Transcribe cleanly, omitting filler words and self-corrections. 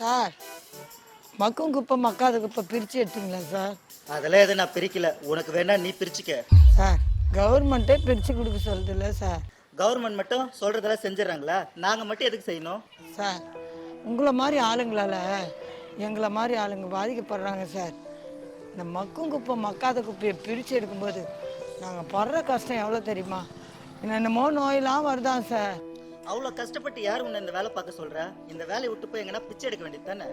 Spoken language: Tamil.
சார், மக்கும் குப்பை மக்காத குப்பை பிரித்து எடுத்தீங்களா சார்? அதெல்லாம் எதுவும் நான் பிரிக்கல. உனக்கு வேணா நீ பிரிச்சுக்க. சார், கவர்மெண்ட்டே பிரித்து கொடுக்க சொல்லுதில்ல சார். கவர்மெண்ட் மட்டும் சொல்றதெல்லாம் செஞ்சிடறாங்களா? நாங்க மட்டும் எதுக்கு செய்யணும்? சார், உங்களை மாதிரி ஆளுங்களால் எங்களை மாதிரி ஆளுங்க பாதிக்கப்படுறாங்க சார். இந்த மக்கும் குப்பை மக்காத குப்பையை பிரித்து எடுக்கும்போது நாங்கள் படுற கஷ்டம் எவ்வளோ தெரியுமா? என்னென்னமோ நோயெல்லாம் வருதான் சார். அவ்வளோ கஷ்டப்பட்டு யார் உன்னை இந்த வேலை பார்க்க சொல்றா? இந்த வேலையை விட்டு போய் எங்கன்னா பிச்சை எடுக்க வேண்டியது தானே?